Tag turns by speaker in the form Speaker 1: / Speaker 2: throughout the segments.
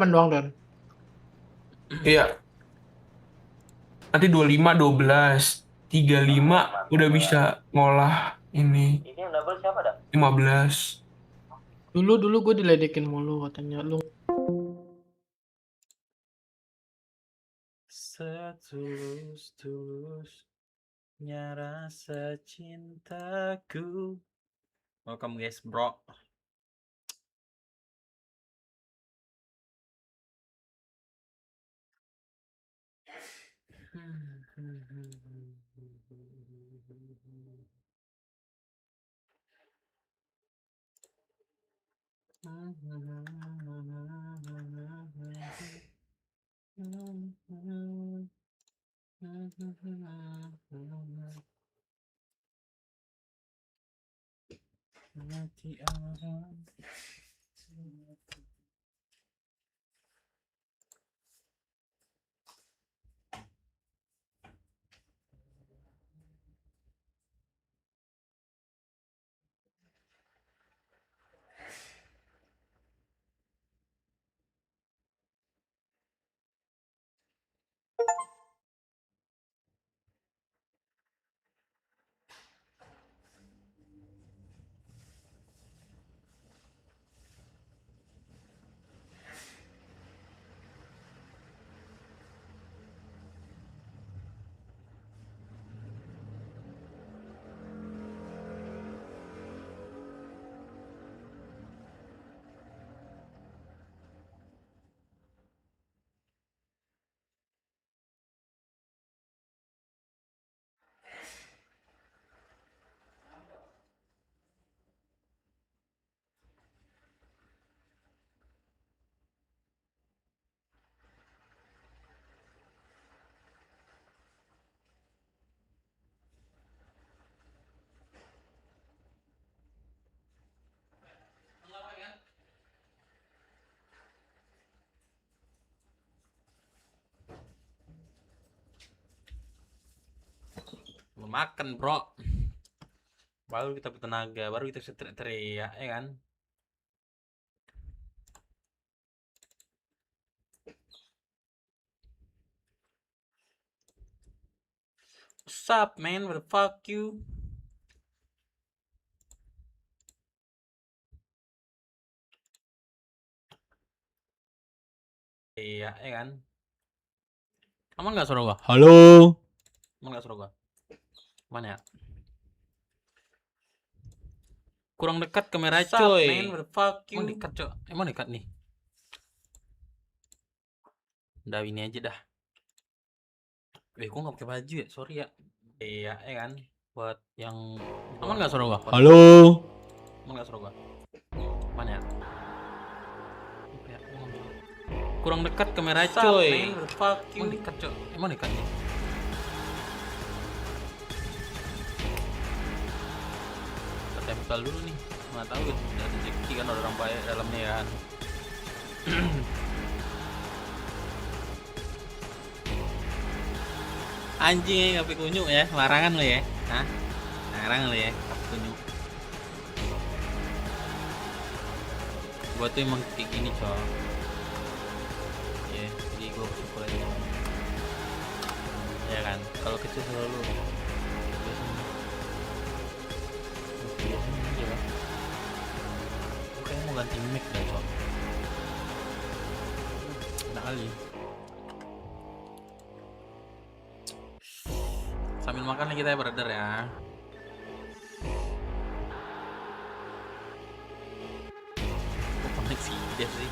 Speaker 1: doang Dan.
Speaker 2: Iya. Nanti 25, 12, 35 udah bisa ngolah ini.
Speaker 3: Ini yang double siapa dah?
Speaker 2: 15.
Speaker 1: Dulu gue diledekin mulu katanya lu.
Speaker 3: Setulus-tulusnya rasa cintaku. Welcome guys, bro. Makan bro, baru kita bertenaga, baru kita bisa teriak-teriak ya kan. What's up man, where the fuck you? Iya ya kan. Aman gak suara gua? Halo. Aman gak suara gua? Mana ya? Kurang dekat kamera coy. Man, where the fuck you? Emang dekat coy, emang dekat nih. Udah ini aja dah. Gua nggak pakai baju ya, sorry ya. Iya ya kan. Buat yang aman nggak suara gua? Halo. Aman nggak suara gua? Mana ya? Kurang dekat kamera coy. Man, where the fuck you? Emang dekat coy, emang dekat nih. Kita tempel dulu nih. Nggak tahu ada rezeki kan, ada orang baik dalamnya kan. Anjing, HP kunyuk ya, larangan lo ya. Hah? Larangan lo ya, HP kunyuk. Gua tuh emang kayak gini coy. Ya, jadi gua bersyukur aja. Ya kan, kalau kecil selalu biasanya aja lah. Gua kayak mau ganti mic dah coy. Enak kali. Sambil makan nih kita ya brother ya. Kok koneksi dia sih?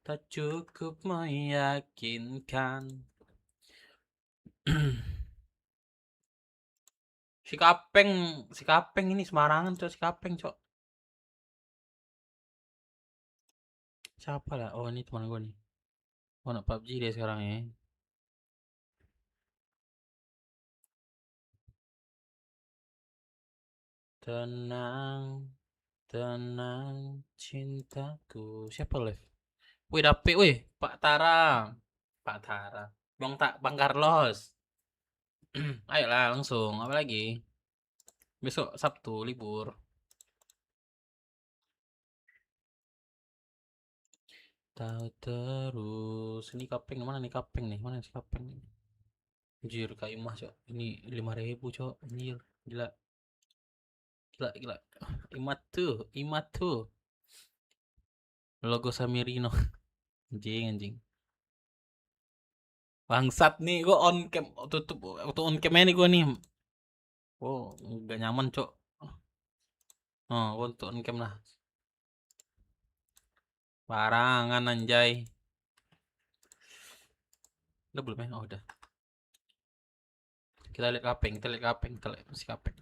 Speaker 3: Tak cukup meyakinkan. Si Kapeng ini sembarangan cok, si Kapeng cok. Siapa lah? Oh ini teman gue nih. Oh anak PUBG dia sekarang ya. Tenang, tenang cintaku. Siapa live? Wih dapet wih, Pak Tara. Pak Tara. Bang Carlos. Ayolah langsung, apa lagi? Besok Sabtu libur. Tahu terus. Ini kapeng mana nih kapeng nih? Mana sih kapeng nih? Anjir kayak emas, Cok. Ini 5.000, Cok. Anjir, gila. Gila. Imat tuh. Logo Samirino. Anjing. Bangsat nih, gua on cam tutup auto on cam nih gua nih. Oh, enggak nyaman, Cok. Oh, gua tutup on cam lah. Barangan anjay. Udah belum ya? Oh, udah. Kita lihat kapeng. Masih kapeng.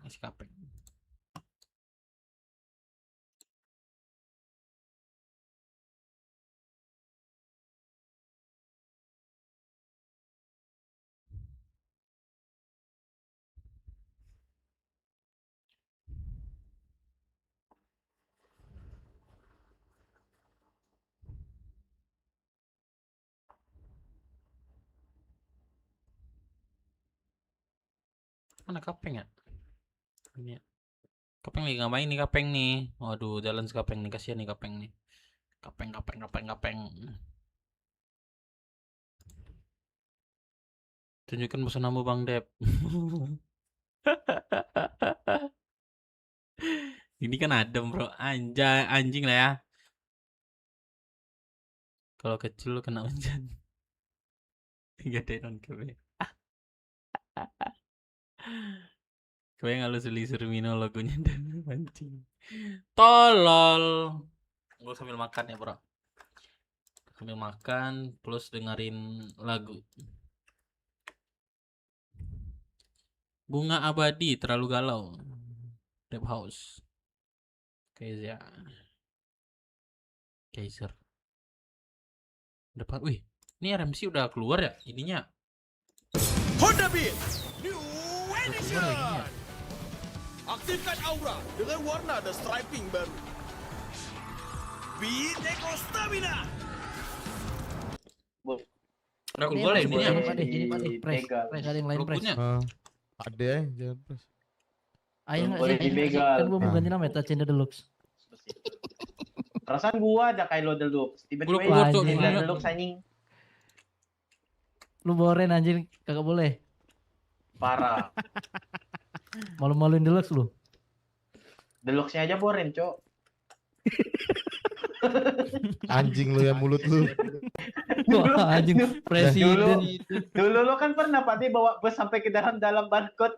Speaker 3: Mana kapeng ya? Ini ya. Kapeng lagi ngapain nih kapeng nih? Waduh, jalan si kapeng nih, kasihan nih kapeng nih. Kapeng. Tunjukkan pesanan Bang Dep. Ini kan adem, Bro. Anjing lah ya. Kalau kecil lu kena hujan. Gadein on kebe. Kebe nggak lu selisir Mino logonya dan anjing. Tolol. Gue sambil makan ya, Bro. Sambil makan plus dengerin lagu. Bunga abadi terlalu galau. Deep House. Kaiser. Depan. Wih, ini RMC udah keluar ya ininya.
Speaker 4: Honda Beat New
Speaker 3: Udah keluar
Speaker 4: Edition.
Speaker 3: ya ininya.
Speaker 4: Aktifkan aura dengan warna dan striping baru. Beat Eco Stamina.
Speaker 3: Udah keluar ya ininya.
Speaker 5: Ini Pak De, press ada yang lain press.
Speaker 3: Logonya.
Speaker 6: Ada ya, jangan press.
Speaker 5: Ayo nggak
Speaker 7: Boleh
Speaker 5: sih?
Speaker 7: dibegal.
Speaker 5: Kan gua mau ganti nama ya, Tacenda Deluxe.
Speaker 7: Perasaan gua ada kayak lo Deluxe. Tiba-tiba
Speaker 3: Udah keluar, Cok,
Speaker 7: Tenda
Speaker 3: gimana?
Speaker 7: Deluxe anjing.
Speaker 5: Lu boren anjir, kagak boleh.
Speaker 7: Parah.
Speaker 5: Malu-maluin Deluxe lu.
Speaker 7: Deluxe-nya aja boren, Cok.
Speaker 6: Anjing lu ya mulut lu.
Speaker 5: Wah anjing, presiden.
Speaker 7: Dulu lo kan pernah Pak De bawa bus sampai ke dalam barcode.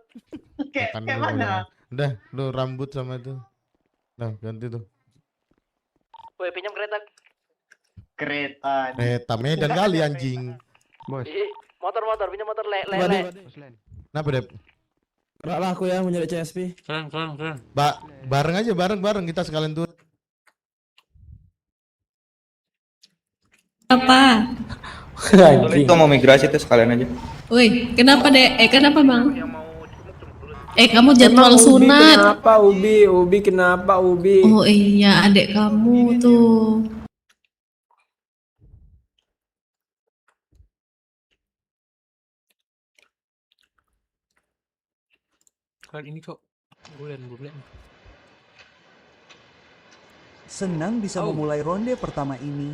Speaker 7: kayak
Speaker 6: Makan
Speaker 7: kayak
Speaker 6: dulu,
Speaker 7: mana?
Speaker 6: Udah, lu rambut sama itu. Nah, ganti tuh.
Speaker 5: Woi, pinjam kereta.
Speaker 7: Kereta.
Speaker 6: Kereta Medan kali anjing.
Speaker 8: Bos.
Speaker 5: Motor, pinjam motor le.
Speaker 6: Kenapa, Dep?
Speaker 8: Gerak lah aku ya mencari CSP.
Speaker 3: Keren.
Speaker 6: Bareng aja, bareng kita sekalian tuh.
Speaker 9: Apa?
Speaker 10: Itu mau migrasi tuh sekalian aja.
Speaker 9: Woi, kenapa dek? Kenapa bang? Kamu jadwal sunat.
Speaker 8: Kenapa Ubi kenapa Ubi?
Speaker 9: Oh iya, adik kamu tuh.
Speaker 3: Keren ini, Cok. Gue liat.
Speaker 11: Senang bisa memulai ronde pertama ini.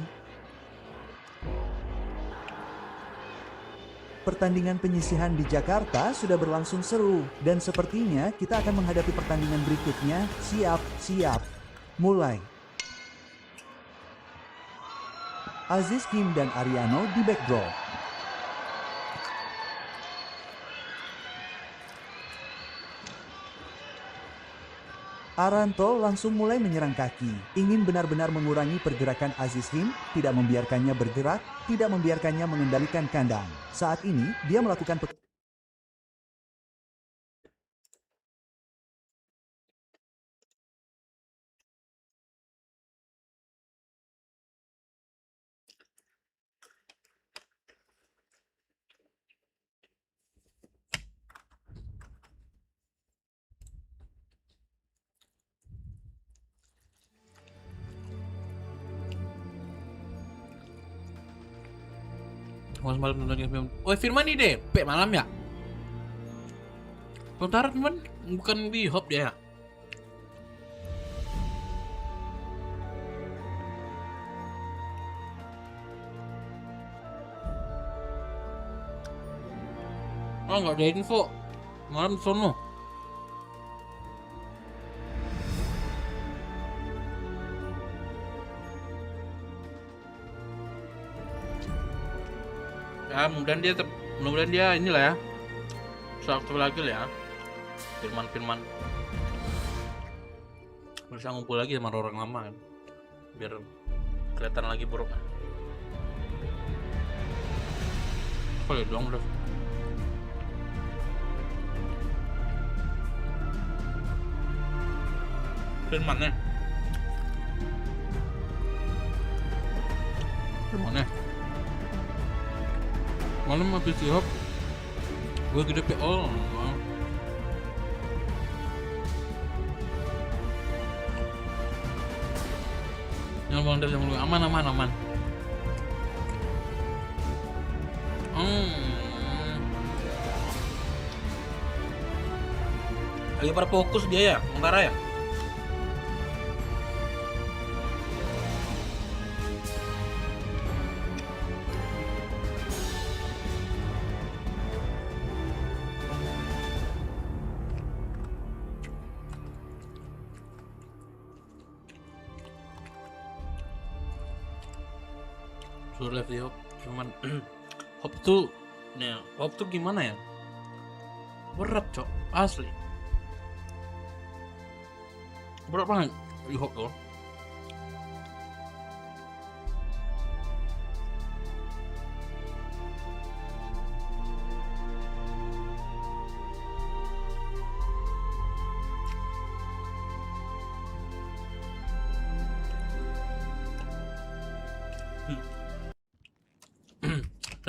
Speaker 11: Pertandingan penyisihan di Jakarta sudah berlangsung seru dan sepertinya kita akan menghadapi pertandingan berikutnya. Siap. Mulai. Aziz Kim dan Ariano di backdraw. Aranto langsung mulai menyerang kaki, ingin benar-benar mengurangi pergerakan Aziz Kim, tidak membiarkannya bergerak, tidak membiarkannya mengendalikan kandang. Saat ini, dia melakukan
Speaker 3: Malam nonton film. Oh, Firman nih DP malam ya? Bentar, Firman bukan Bihop dia ya? Oh, nggak ada info. Malam di sono. Ya, mudah-mudahan dia inilah ya. Suatu lagi lah ya. Firman bisa ngumpul lagi sama orang lama kan. Biar kelihatan lagi buruk. Oh ya doang udah. Firman malam habis siap gue gede PO yang dari yang aman lagi pada fokus dia ya Mengkara ya. Suruh live di Hop, cuman Hop tuh gimana ya? Berat cok, asli. Berat banget di Hop tuh.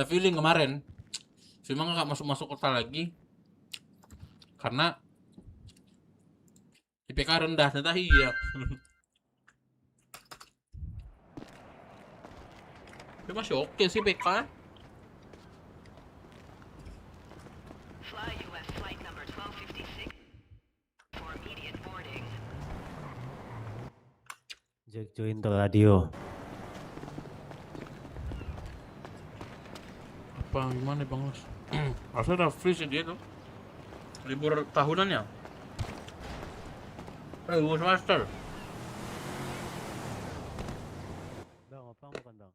Speaker 3: Ada feeling kemarin memang nggak masuk kota lagi karena IPK rendah, ternyata iya. Tapi masih oke sih IPK.
Speaker 5: Jack join the radio.
Speaker 3: Apa gimana Bang Los? Harusnya udah free sih dia tuh. Libur tahunan ya? Libur semester.
Speaker 5: Bang, apa bukan Bang?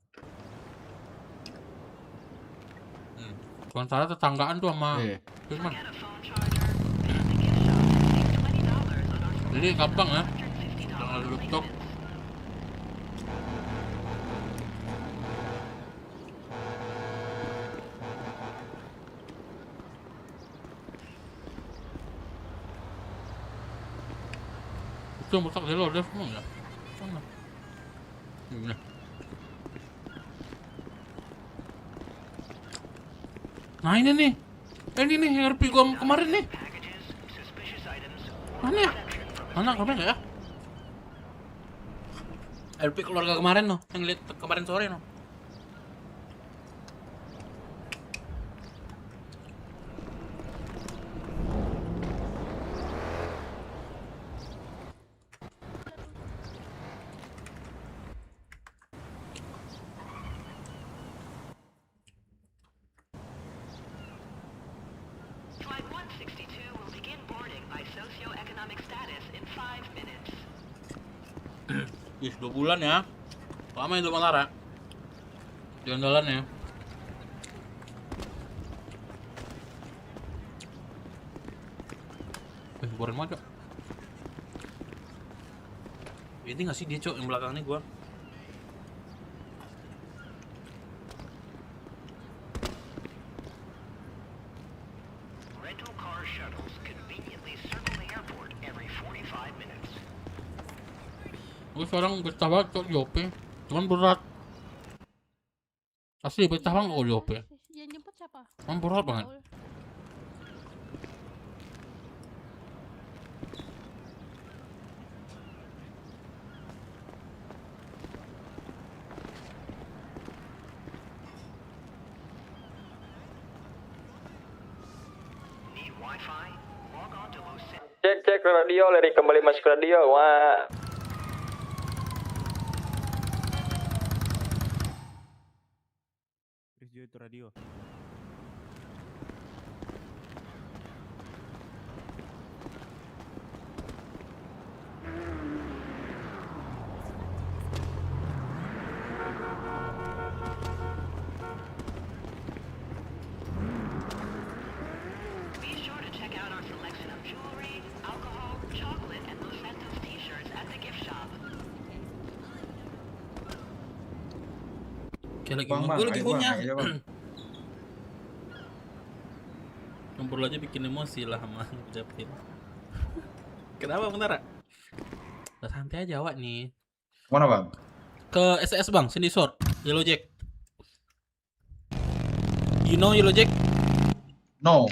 Speaker 3: Bukan salah tetanggaan tuh sama Firman. Jadi gampang ya. Jangan laptop. Itu mutak dulu udah semua ya. Sana. Ini. Nah ini nih. Ini nih RP gua kemarin nih. Mana ya? Mana kemarin ya? RP keluarga kemarin loh, yang lihat kemarin sore loh. Wih, 2 bulan ya. Lama itu Mantara. Jalan-jalan ya. Boring banget, Cok. Ini nggak sih dia, Cok, yang belakang ini gua. Gue sekarang betah banget kok di OP, cuman berat. Asli betah banget kok di OP.
Speaker 9: Yang jemput siapa?
Speaker 3: Cuman berat banget.
Speaker 10: Cek radio, lari kembali masuk radio. Wah.
Speaker 5: Itu radio.
Speaker 3: Kayak lagi ngobrol lagi punya. Ngobrol aja bikin emosi lah sama Japin. Kenapa bentar? Udah santai aja awak nih.
Speaker 10: Mana bang?
Speaker 3: Ke SS bang, sini short, Yellow Jack. You know Yellow Jack?
Speaker 10: No.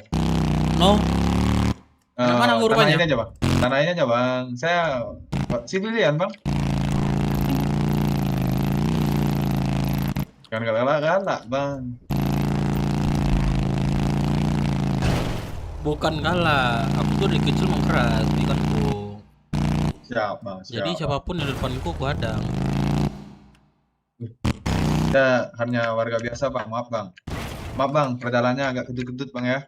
Speaker 3: No? Mana rupanya?
Speaker 10: Tanah ini aja bang. Tanah ini aja bang. Saya civilian bang. Kan galak bang.
Speaker 3: Bukan galak, aku tuh dari kecil mau keras, ikan ku.
Speaker 10: Siap bang.
Speaker 3: Jadi siapapun yang di depanku aku hadang.
Speaker 10: Saya hanya warga biasa bang. Maaf bang, perjalanannya agak kentut-kentut bang ya.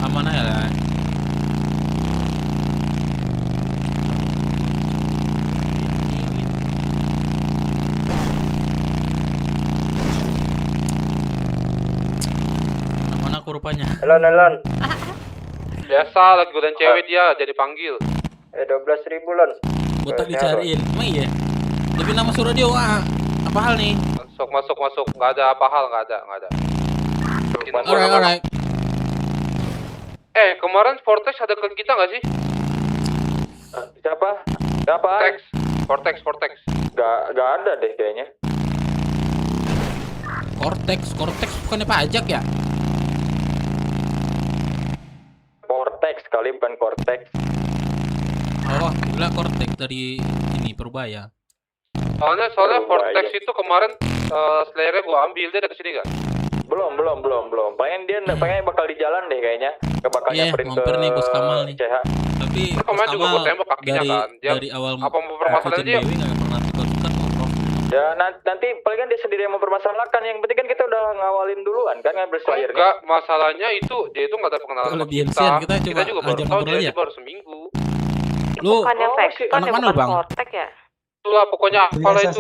Speaker 3: Aman aja lah. Mana aku rupanya?
Speaker 8: Lon.
Speaker 4: Biasa lagi godain cewek dia jadi panggil.
Speaker 8: 12.000 lon.
Speaker 3: Botak dicariin, emang iya? Tapi nama suruh dia, wah, apa hal nih?
Speaker 4: Masuk. Nggak ada apa hal, nggak ada.
Speaker 3: Alright.
Speaker 4: Kemarin Vortex ada ke kita nggak sih?
Speaker 10: Siapa?
Speaker 4: Vortex.
Speaker 10: Gak ada deh kayaknya.
Speaker 3: Cortex bukannya pajak ya?
Speaker 10: Vortex kali bukan Cortex.
Speaker 3: Oh, gila Cortex dari ini Purbaya.
Speaker 4: Soalnya Vortex itu kemarin Slayer-nya gua ambil, dia ada kesini nggak?
Speaker 10: Belum. Pengen bakal di jalan deh kayaknya. Bakal nyamperin ke
Speaker 3: mampir nih Bos Kamal nih.
Speaker 10: CH.
Speaker 3: Tapi
Speaker 4: Kemarin juga gua tembak kakinya kan.
Speaker 3: Dari awal
Speaker 4: apa mempermasalahan dia?
Speaker 3: Dewi nggak pernah tukar-tukar ngobrol.
Speaker 10: Ya nanti paling kan dia sendiri yang mempermasalahkan. Yang penting kan kita udah ngawalin duluan kan ngambil Slayer.
Speaker 4: Enggak, masalahnya itu dia itu nggak ada pengenalan
Speaker 3: Kalau
Speaker 4: sama
Speaker 3: di MCN kita coba
Speaker 4: juga baru
Speaker 3: ajak
Speaker 4: tahu
Speaker 3: ngobrol
Speaker 4: dia
Speaker 3: aja.
Speaker 4: baru seminggu.
Speaker 3: Lu anak mana lu bang?
Speaker 4: Itulah pokoknya apalah itu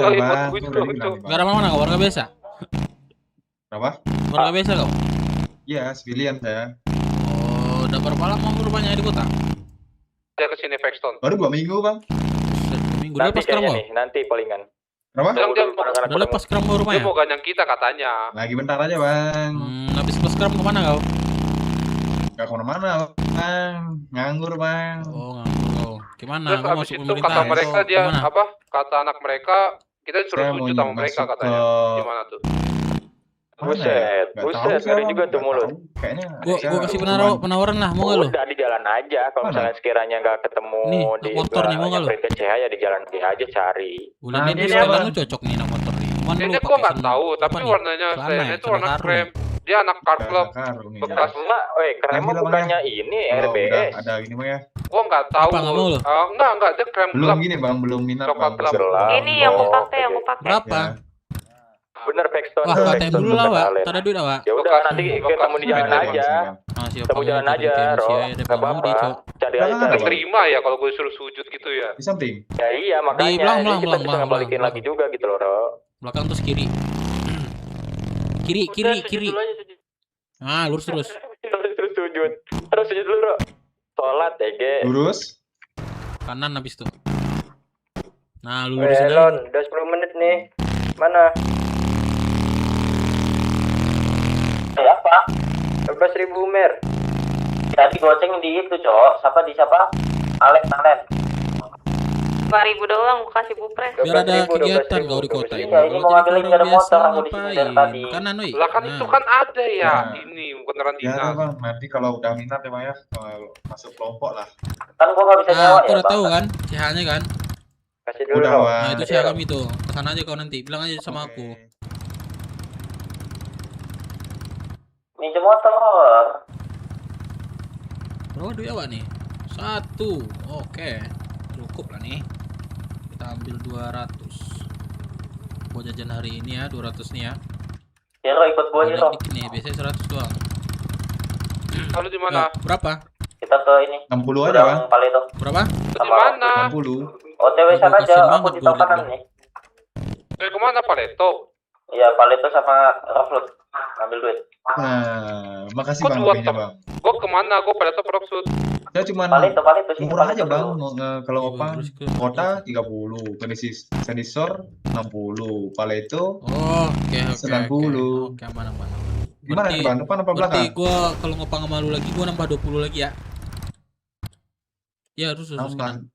Speaker 3: Gak ada mana kau warga biasa?
Speaker 10: Berapa?
Speaker 3: Warga biasa kau?
Speaker 10: Iya, civilian saya.
Speaker 3: Oh, udah berapa lama rupanya di kota?
Speaker 4: Dia kesini Paxton.
Speaker 10: Baru 2 minggu bang.
Speaker 3: Minggu udah lepas keram kau?
Speaker 10: Nanti palingan. Berapa?
Speaker 3: Udah lepas keram kau
Speaker 4: Dia
Speaker 3: rupanya?
Speaker 4: mau ganyang kita katanya.
Speaker 10: Lagi bentar aja bang.
Speaker 3: Habis lepas keram kemana kau?
Speaker 10: Gak kemana-mana bang. Nganggur bang.
Speaker 3: Oh nganggur kau. Gimana?
Speaker 4: Terus
Speaker 3: Kau
Speaker 4: abis
Speaker 3: masuk
Speaker 4: itu
Speaker 3: pemerintah
Speaker 4: kata mereka dia
Speaker 3: gimana?
Speaker 4: apa? Kata anak mereka kita disuruh sujud sama mereka katanya. Gimana tuh?
Speaker 10: Buset, ngeri juga tuh mulut. Kayaknya
Speaker 3: Gua kasih penawaran lah, mau gak lu?
Speaker 10: Udah di jalan aja. Kalau misalnya sekiranya nggak ketemu
Speaker 3: Nih,
Speaker 10: di
Speaker 3: motor nih, mau nggak lu?
Speaker 10: ke CH ya di jalan aja cari.
Speaker 3: Bulan ini sekarang lu cocok nih nama motor nih. Cuman lu
Speaker 4: Kayaknya gua nggak tahu, tapi warnanya saya itu warna krem. Dia anak car club bekas.
Speaker 10: Krem bukannya ini RBS. Ada ini mah ya.
Speaker 4: Gua nggak tahu.
Speaker 3: Apa, nggak mau lu?
Speaker 4: Enggak, dia krem
Speaker 10: Belum
Speaker 4: gelap.
Speaker 10: gini bang, belum minat
Speaker 4: Coklat
Speaker 10: bang.
Speaker 4: gelap.
Speaker 9: Ini yang aku pakai,
Speaker 3: Berapa?
Speaker 10: Bener Paxton.
Speaker 3: Wah, katain dulu lah, Wak. Tak ada duit, Wak.
Speaker 10: Ya udah nanti ketemu di jalan aja. Ketemu jalan aja, Ro. Gak apa-apa. Cari aja.
Speaker 4: Terima ya kalau gue suruh sujud gitu ya.
Speaker 10: Di samping. Ya iya
Speaker 3: Di
Speaker 10: makanya.
Speaker 3: belang,
Speaker 10: Kita bisa ngebalikin lagi juga gitu loh, Ro.
Speaker 3: Belakang terus kiri. Kiri. Ah, lurus terus.
Speaker 10: Terus sujud. Terus sujud dulu, Ro. Sholat, Ege. Lurus.
Speaker 3: Kanan habis tuh. Nah, lu lurusin aja.
Speaker 8: Lon, udah 10 menit nih. Mana?
Speaker 10: Siapa?
Speaker 8: 12.000 mer.
Speaker 10: Tadi goceng di itu, Cok. Siapa? Alex.
Speaker 9: 5.000 doang, aku kasih bupres.
Speaker 3: Biar ada kegiatan kau di kota ini.
Speaker 10: Iya, ini mau ngambil
Speaker 3: Orang
Speaker 10: dari
Speaker 3: biasa
Speaker 10: motor, aku di sini dari tadi.
Speaker 3: ngapain? Kanan, woi.
Speaker 4: Lah kan
Speaker 3: Nah.
Speaker 4: itu kan ada ya. Ini beneran
Speaker 10: Ya
Speaker 4: dinas.
Speaker 10: bang, nanti kalau udah minat ya bang ya, masuk kelompok lah. Kan gua nggak bisa
Speaker 3: Nah,
Speaker 10: nyawa
Speaker 3: aku
Speaker 10: ya
Speaker 3: udah tahu kan, CH-nya kan.
Speaker 8: Kasih dulu
Speaker 10: Udah
Speaker 8: dong.
Speaker 10: bang.
Speaker 3: Nah, itu CH kami tuh. Kesana aja kau nanti. Bilang aja sama aku.
Speaker 10: Minjem motor.
Speaker 3: Berapa duit apa nih? 1. Oke. Cukup lah nih. Kita ambil 200. Buat jajan hari ini ya, 200 nih ya.
Speaker 8: Hero ikut gua Hero.
Speaker 3: Dikit nih, biasanya 100 doang.
Speaker 4: Lalu di mana?
Speaker 3: Berapa?
Speaker 8: Kita ke ini.
Speaker 10: 60 aja bang.
Speaker 8: Pale itu.
Speaker 3: Berapa?
Speaker 4: Di mana?
Speaker 10: 60.
Speaker 8: OTW sana aja,
Speaker 3: Kasian
Speaker 8: aku
Speaker 3: banget
Speaker 8: di
Speaker 3: gua
Speaker 8: tol kanan
Speaker 3: liat.
Speaker 8: nih.
Speaker 4: Kemana Paleto?
Speaker 8: Iya, Pale itu sama Rockford. Ambil duit.
Speaker 10: Nah, makasih
Speaker 4: Kok
Speaker 10: bang
Speaker 4: dua
Speaker 10: HP-nya
Speaker 4: tem-
Speaker 10: bang.
Speaker 4: Gue kemana? Gue Paleto Proxut.
Speaker 10: Saya cuman
Speaker 8: Pale itu sih.
Speaker 10: murah aja bang. Kalau
Speaker 3: Iya,
Speaker 10: ngopang
Speaker 3: terus ke-
Speaker 10: kota 30, Senisor 60, Paleto
Speaker 3: Oh, oke.
Speaker 10: 90.
Speaker 3: Oke, aman.
Speaker 10: Gimana
Speaker 3: Berarti-
Speaker 10: bang? Depan apa
Speaker 3: Berarti
Speaker 10: belakang?
Speaker 3: gua kalau ngopang sama lu lagi gua nambah 20 lagi ya. Ya, terus
Speaker 10: Aman.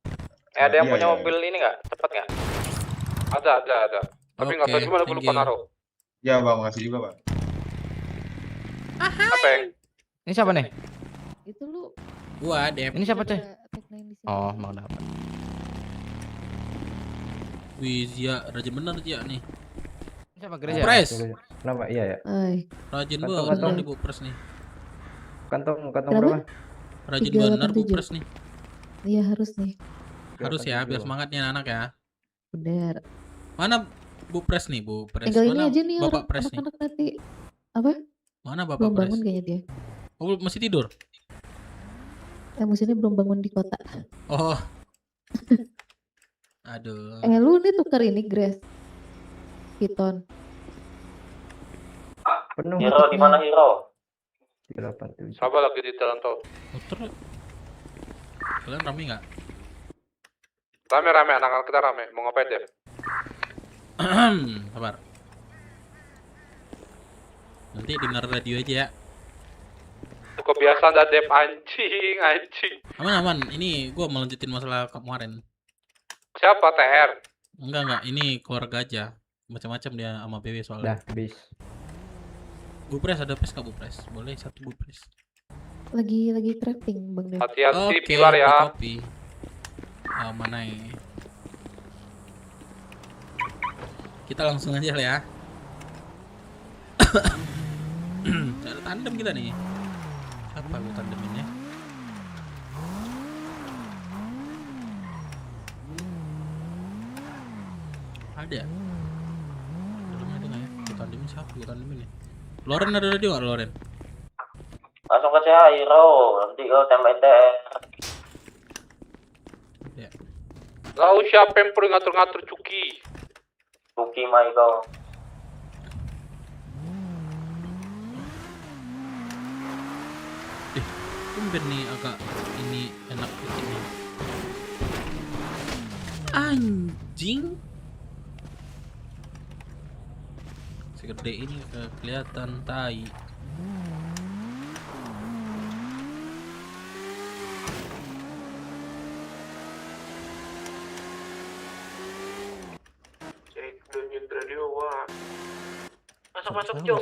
Speaker 8: Ada yang
Speaker 10: Iya,
Speaker 8: punya
Speaker 10: iya.
Speaker 8: mobil ini nggak? Cepat nggak?
Speaker 4: Ada. Tapi nggak tahu
Speaker 3: Oke,
Speaker 4: gimana gue
Speaker 3: thank
Speaker 4: lupa
Speaker 3: you.
Speaker 4: naruh.
Speaker 10: Ya bang, makasih juga bang.
Speaker 4: Apa yang?
Speaker 12: Ini siapa nih?
Speaker 9: Itu lu.
Speaker 3: Gua Dep.
Speaker 12: Ini siapa teh?
Speaker 9: Tagline di sini.
Speaker 12: Oh, mau dapat.
Speaker 3: Wih, Zia, rajin bener Zia nih.
Speaker 12: Ini siapa Grace ya?
Speaker 3: Pres.
Speaker 12: Kenapa? Iya ya.
Speaker 9: Ay,
Speaker 3: Rajin
Speaker 12: Kantong,
Speaker 3: bener
Speaker 12: kantong.
Speaker 3: nih Bu Pres nih.
Speaker 12: Kantong
Speaker 9: Kenapa?
Speaker 12: berapa?
Speaker 3: Rajin
Speaker 9: 387.
Speaker 3: bener Bu Pres nih.
Speaker 9: iya harus nih.
Speaker 3: Harus ya, biar semangatnya anak ya.
Speaker 9: Bener.
Speaker 3: Mana Bu Pres nih, Bu Pres?
Speaker 9: Tinggal ini
Speaker 3: Mana
Speaker 9: aja nih
Speaker 3: Bapak
Speaker 9: orang
Speaker 3: Pres nih?
Speaker 9: anak-anak nanti. Apa?
Speaker 3: Mana Bapak
Speaker 9: Belum
Speaker 3: Pres?
Speaker 9: bangun kayaknya dia.
Speaker 3: Oh, masih tidur?
Speaker 9: Emosinya belum bangun di kota.
Speaker 3: Oh. Aduh.
Speaker 9: Lu nih tukar ini Grace. Piton.
Speaker 12: Penuh.
Speaker 8: Hero di mana Hero?
Speaker 12: 387.
Speaker 4: Sabar lagi di jalan tol.
Speaker 3: Muter. Kalian rame nggak?
Speaker 4: Rame anak-anak kita rame. Mau ngapain deh?
Speaker 3: Sabar. Nanti denger radio aja ya.
Speaker 4: Kebiasaan dah Dep anjing.
Speaker 3: Aman. Ini gua melanjutin masalah kemarin.
Speaker 4: Siapa TR?
Speaker 3: Enggak. Ini keluarga aja. Macam-macam dia sama BW soalnya.
Speaker 12: Dah, habis.
Speaker 3: Bu Pres ada pes nggak Bu Pres? Boleh satu Bu Pres.
Speaker 9: Lagi crafting Bang Dev.
Speaker 4: Hati-hati pilar ya.
Speaker 3: Kopi. Mana ya? Kita langsung aja lah ya. Ada tandem kita nih. Siapa gue tandeminnya? Ada. Dalamnya ada nggak ya? Gue tandemin siapa? Gue tandemin ya. Loren ada radio nggak Loren?
Speaker 8: Langsung ke saya Hero. Nanti tembak TR.
Speaker 3: Ya.
Speaker 4: Lalu siapa yang perlu ngatur-ngatur Cuki?
Speaker 8: Buki Michael.
Speaker 3: Tumben nih agak ini enak ini. Anjing. Segede ini kelihatan tai.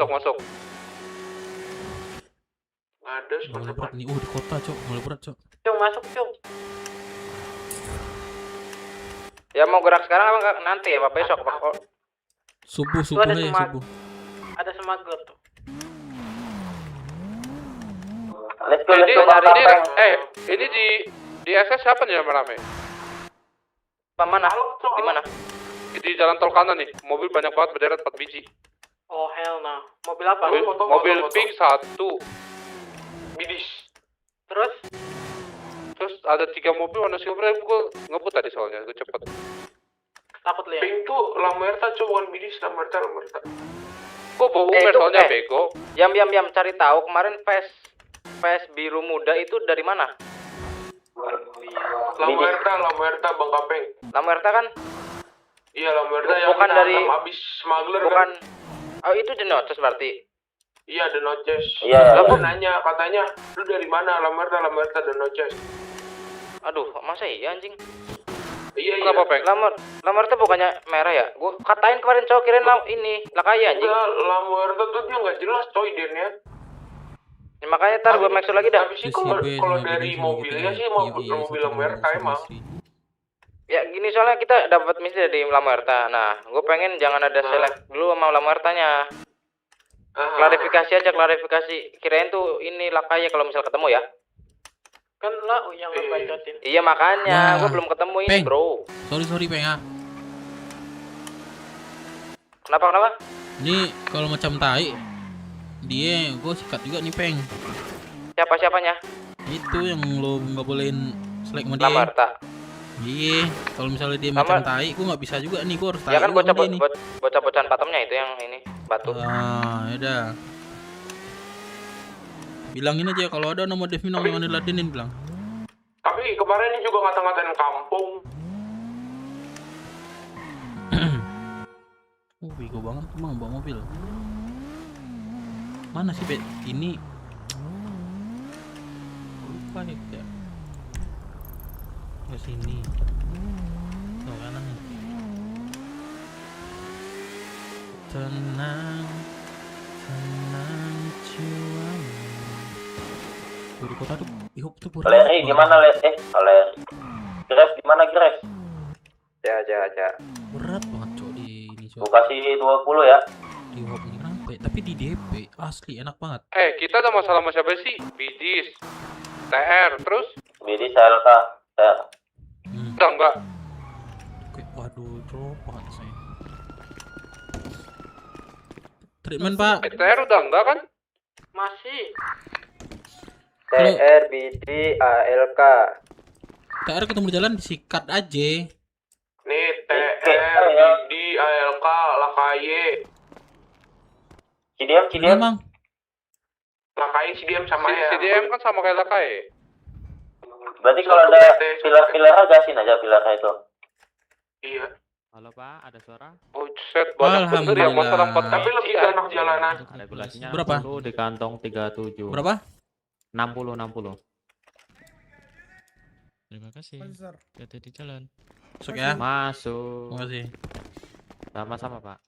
Speaker 4: Masuk.
Speaker 3: Ada mulai berat nih. Di kota, Cok. Mulai berat, Cok.
Speaker 8: Cung, masuk Cung. Ya mau gerak sekarang apa enggak nanti ya, Pak? Besok, Pak.
Speaker 3: Subuh
Speaker 8: ada
Speaker 3: aja
Speaker 8: semak-
Speaker 3: subuh.
Speaker 8: Ada semager tuh.
Speaker 4: Ini hari ini ini di SS siapa nih yang rame?
Speaker 8: Mana? Di mana?
Speaker 4: Di jalan tol kanan nih. Mobil banyak banget berderet 4 biji.
Speaker 8: Oh hell no. Mobil apa?
Speaker 4: Mobil pink 1.
Speaker 8: Bidis. Terus?
Speaker 4: Terus ada 3 mobil warna silver. Gue ngebut tadi soalnya. Gue cepet.
Speaker 8: Takut lihat.
Speaker 4: Pink tuh Lamerta coba bidis. Lamerta. Kok bau Umer soalnya bego.
Speaker 8: Yam. Cari tahu kemarin PS biru muda itu dari mana?
Speaker 4: Lamerta Bang Kapeng.
Speaker 8: Lamerta kan?
Speaker 4: Iya Lamerta yang
Speaker 8: Bukan dari
Speaker 4: abis smuggler
Speaker 8: bukan. Oh itu The Notes berarti.
Speaker 4: Iya The Noches.
Speaker 8: Iya.
Speaker 4: Aku nanya katanya lu dari mana? Lamerta The Noches.
Speaker 8: Aduh, masa iya anjing?
Speaker 4: Iya. Kenapa Peng?
Speaker 8: Lamerta bukannya merah ya? Gua katain kemarin cowok kirain ini lakaya anjing.
Speaker 4: Lamerta tuh dia nggak jelas coy dennya.
Speaker 8: Ya, makanya ntar gue make sure lagi dah.
Speaker 4: Tapi sih kalau dari mobilnya sih mobil Lamerta emang.
Speaker 8: Ya gini soalnya kita dapat misi dari Lamerta. Nah, gue pengen jangan ada select dulu sama Lamertanya. Klarifikasi aja, klarifikasi. Kirain tuh ini lakaya kalau misal ketemu ya. Kan lo yang ngebacotin. Iya makanya, gue belum ketemu ini,
Speaker 3: Peng.
Speaker 8: bro.
Speaker 3: Sorry Peng ya.
Speaker 8: Kenapa?
Speaker 3: Ini kalau macam tai, dia gue sikat juga nih Peng.
Speaker 8: Siapanya?
Speaker 3: Itu yang lo nggak bolehin selek sama dia.
Speaker 8: Lamar tak?
Speaker 3: Iya, kalau misalnya dia macam tai, gue nggak bisa juga nih, gue harus tai
Speaker 8: Ya kan
Speaker 3: juga sama dia nih.
Speaker 8: bocah-bocahan patemnya itu yang ini batu.
Speaker 3: Yaudah. Bilangin aja kalau ada nama Devin yang diladenin bilang.
Speaker 2: Tapi kemarin ini juga ngata-ngatain kampung.
Speaker 3: Bego banget emang bawa mobil. Mana sih Bet? Ini lupa ya. Ke sini. Ke kanan nih. Tenang jiwamu. Di kota tuh, tuh pura.
Speaker 10: Leri gimana Les? Leri. Gres gimana Gres?
Speaker 8: Ya.
Speaker 3: Berat banget cok di ini cok.
Speaker 10: Gue kasih 20 ya.
Speaker 3: Di hop ini kenapa? Tapi di DP asli enak banget.
Speaker 4: Kita ada masalah sama siapa sih? Bidis, TR, terus?
Speaker 10: Bidi SLK.
Speaker 4: Udah enggak?
Speaker 3: Oke, waduh drop banget saya. Treatment pak.
Speaker 4: TR udah enggak kan?
Speaker 8: Masih. TR, BD, ALK.
Speaker 3: TR ketemu jalan disikat aja.
Speaker 2: Nih TR, BD, ALK, Lakaye.
Speaker 10: CDM.
Speaker 3: Emang.
Speaker 2: Lakaye CDM sama ya.
Speaker 4: CDM kan sama kayak Lakai.
Speaker 10: Berarti kalau ada pilar-pilar gasin aja pilarnya itu.
Speaker 2: Iya.
Speaker 5: Halo Pak, ada suara?
Speaker 4: Buset, banyak bener ya masalah 4
Speaker 2: Tapi lebih ke anak jalanan.
Speaker 5: Regulasinya
Speaker 3: Berapa?
Speaker 5: 60 di kantong 37.
Speaker 3: Berapa?
Speaker 5: 60.
Speaker 13: Terima kasih. Hati di jalan.
Speaker 3: Masuk ya.
Speaker 5: Masuk.
Speaker 3: Terima kasih.
Speaker 5: Sama-sama Pak.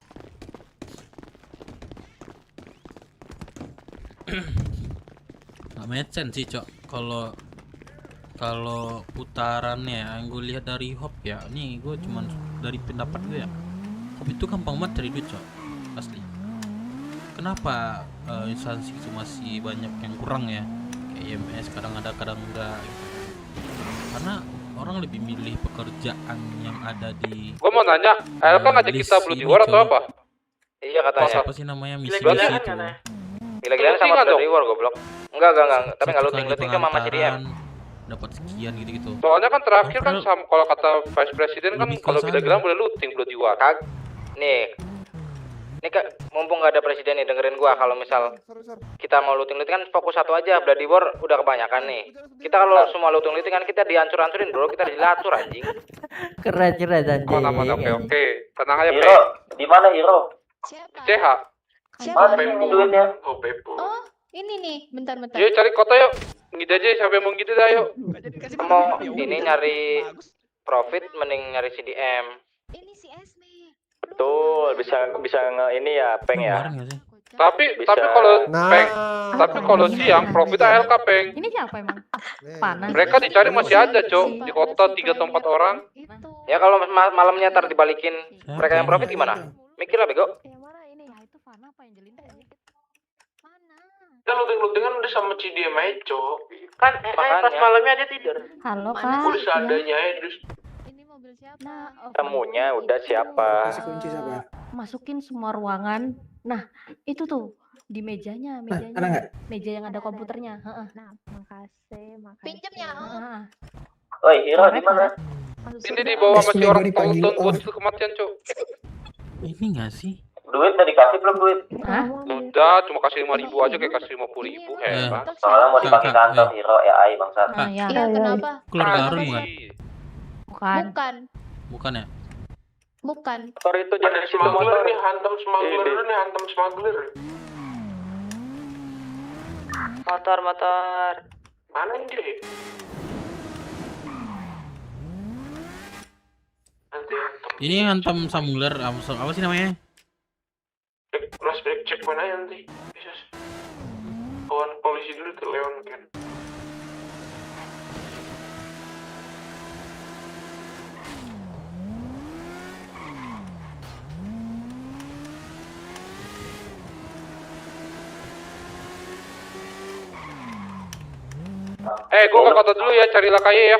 Speaker 3: Nggak make sense sih cok. Kalau putarannya yang gue lihat dari hop ya, nih gue cuman dari pendapat gue ya, hop itu gampang banget cari duit cok, asli. Kenapa instansi itu masih banyak yang kurang ya, kayak IMS kadang ada kadang enggak gitu. Karena orang lebih milih pekerjaan yang ada di.
Speaker 4: Gue mau nanya, LK ngajak kita Bloody War atau apa?
Speaker 8: Iya katanya.
Speaker 3: Apa sih namanya misi
Speaker 8: Gila-gilaan
Speaker 3: itu?
Speaker 8: Gila-gilaan sama Bloody War goblok. Enggak. Tapi enggak looting kan mama CDM.
Speaker 3: Dapat sekian gitu.
Speaker 4: Soalnya kan terakhir kan sama kalau kata Vice President kan kalau gila-gilaan boleh looting Bloody War.
Speaker 8: Nih mumpung nggak ada presiden nih, dengerin gua. Kalau misal kita mau looting kan fokus satu aja. Bloody War udah kebanyakan nih. Kita kalau semua looting kan kita dihancur-hancurin bro, kita dilatur anjing.
Speaker 12: Keren anjing.
Speaker 4: Oke. Tenang aja,
Speaker 10: Hero, di mana Hero?
Speaker 4: CH.
Speaker 10: Mana duitnya?
Speaker 9: Oh, ini nih, bentar.
Speaker 4: Yuk cari kota yuk. Ngide aja siapa yang mau gitu dah yuk.
Speaker 8: Mau ini nyari profit mending nyari CDM.
Speaker 9: Ini si Esme.
Speaker 10: Betul, bisa ini ya, Peng ya.
Speaker 4: Tapi kalau siang profit ALK Peng.
Speaker 9: Ini siapa emang? Panas.
Speaker 4: Mereka dicari masih ada, Cok. Di kota 3 atau 4 orang.
Speaker 8: Ya kalau malamnya ntar dibalikin mereka yang profit gimana? Mikir lah bego.
Speaker 2: Kita looting-lootingan udah sama CDM aja, Cok.
Speaker 8: Kan pas malamnya dia tidur.
Speaker 9: Halo Pak.
Speaker 2: Udah seadanya aja terus.
Speaker 9: Ini mobil siapa?
Speaker 10: Temunya udah siapa?
Speaker 9: Masukin semua ruangan. Nah, itu tuh di mejanya.
Speaker 12: Ada nggak?
Speaker 9: Meja yang ada komputernya.
Speaker 14: Nah, makasih.
Speaker 9: Pinjem ya.
Speaker 10: Oi, Hero di mana?
Speaker 4: Ini di bawah masih orang tonton buat kematian, Cok.
Speaker 3: Ini nggak sih?
Speaker 10: Duit udah dikasih belum duit?
Speaker 4: Udah, cuma kasih 5.000 aja kayak kasih 50.000. Hebat.
Speaker 10: Soalnya mau dipakai kantor Hero ya bangsat.
Speaker 9: Iya, kenapa?
Speaker 3: Keluarga Harun bukan? Bukan ya?
Speaker 9: Bukan.
Speaker 10: Motor itu
Speaker 2: Ada smuggler nih, hantam smuggler.
Speaker 8: Motor.
Speaker 2: Mana dia?
Speaker 3: Ini hantam smuggler apa sih namanya?
Speaker 2: Flashback cek mana nanti? Kawan polisi dulu ke Leon kan.
Speaker 4: Gue ke kota dulu ya, carilah kaya ya.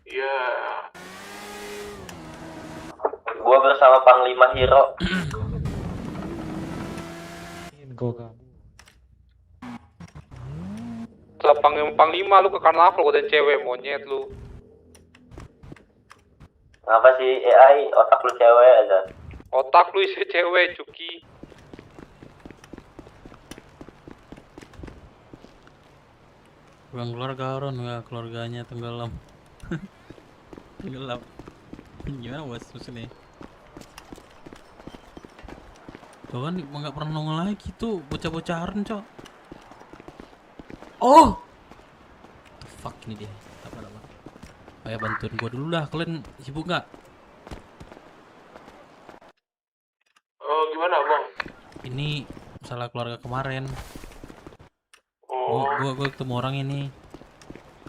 Speaker 2: Iya.
Speaker 10: Gua bersama Panglima Hero.
Speaker 4: Setelah panglima lu ke karnaval dan cewek monyet lu.
Speaker 10: Ngapa sih AI otak lu cewek aja?
Speaker 4: Otak lu isi cewek, Cuki.
Speaker 3: Bang keluarga Aron ya, keluarganya tenggelam. Tenggelam. Gimana bos maksudnya? Tuh kan nggak pernah nongol lagi tuh bocah-bocah Aron, cok. Oh, the fuck ini dia. Apa? Ayo bantuin gua dulu dah. Kalian sibuk nggak?
Speaker 2: Gimana bang?
Speaker 3: Ini masalah keluarga kemarin.
Speaker 2: Oh.
Speaker 3: Gua ketemu orang ini.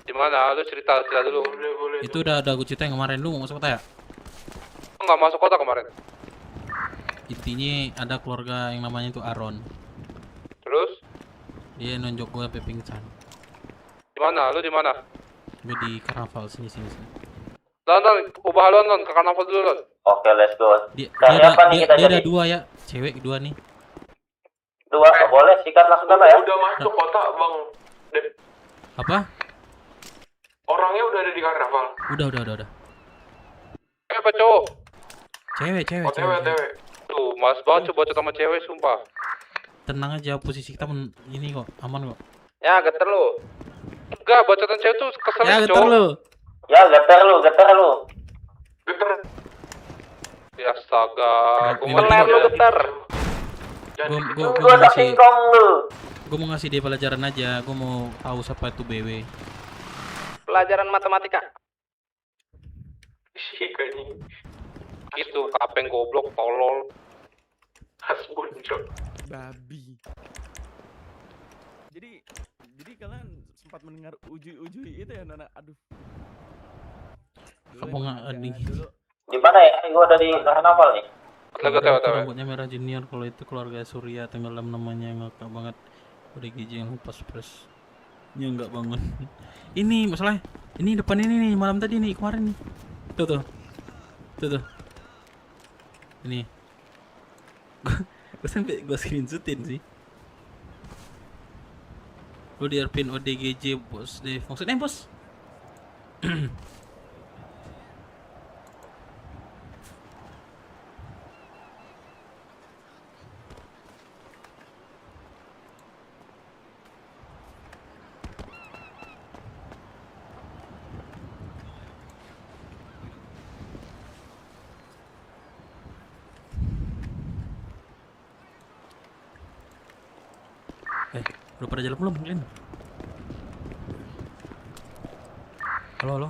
Speaker 4: Di mana? Lu cerita dulu.
Speaker 2: Boleh.
Speaker 3: Itu udah gue cerita yang kemarin. Lu mau masuk kota ya?
Speaker 4: Nggak masuk kota kemarin.
Speaker 3: Intinya ada keluarga yang namanya itu Aron.
Speaker 4: Terus?
Speaker 3: Dia nunjuk gue sampai pingsan.
Speaker 4: Di mana? Lu di mana?
Speaker 3: Gue di karnaval sini.
Speaker 4: Lon, ubah Lon ke karnaval dulu Lon.
Speaker 10: Oke, let's go.
Speaker 3: Dia
Speaker 10: Kita
Speaker 3: ada dua ya, cewek dua nih.
Speaker 10: Dua, boleh sikat langsung apa ya?
Speaker 2: Udah masuk kota bang.
Speaker 3: Apa?
Speaker 2: Orangnya udah ada di karnaval.
Speaker 3: Udah.
Speaker 4: Apa cowok?
Speaker 3: Cewek.
Speaker 2: Cewek.
Speaker 4: Tuh, mas banget coba sama cewek sumpah.
Speaker 3: Tenang aja, posisi kita ini kok, aman kok.
Speaker 8: Ya, geter lu.
Speaker 4: Enggak, bacotan cewek tuh keselin
Speaker 3: Ya,
Speaker 4: cowok.
Speaker 3: geter lu.
Speaker 10: Ya, geter lu.
Speaker 2: Geter.
Speaker 4: Ya astaga, gue
Speaker 8: Peler lu geter.
Speaker 10: Gua tak singkong lu.
Speaker 3: Gue mau ngasih dia pelajaran aja, gue mau tahu siapa itu BW.
Speaker 8: Pelajaran matematika.
Speaker 2: Kayaknya.
Speaker 4: Itu kapeng goblok tolol.
Speaker 2: Hasbun cok.
Speaker 13: Babi. Jadi kalian sempat mendengar ujui itu ya Nana? Aduh.
Speaker 3: Kamu nggak di?
Speaker 10: Di mana ya? Gua ada di karnaval nih.
Speaker 3: Rambutnya merah junior, kalau itu keluarga Surya tenggelam namanya, ngakak banget. Udah gizi yang pas pres. Ya enggak bangun. Ini masalahnya. Ini depan ini nih, malam tadi nih, kemarin nih. Tuh. Ini. Gue sampai gue screenshotin sih. Lu diarpin ODGJ bos deh. Maksudnya bos? Udah pada jalan belum kalian? Halo.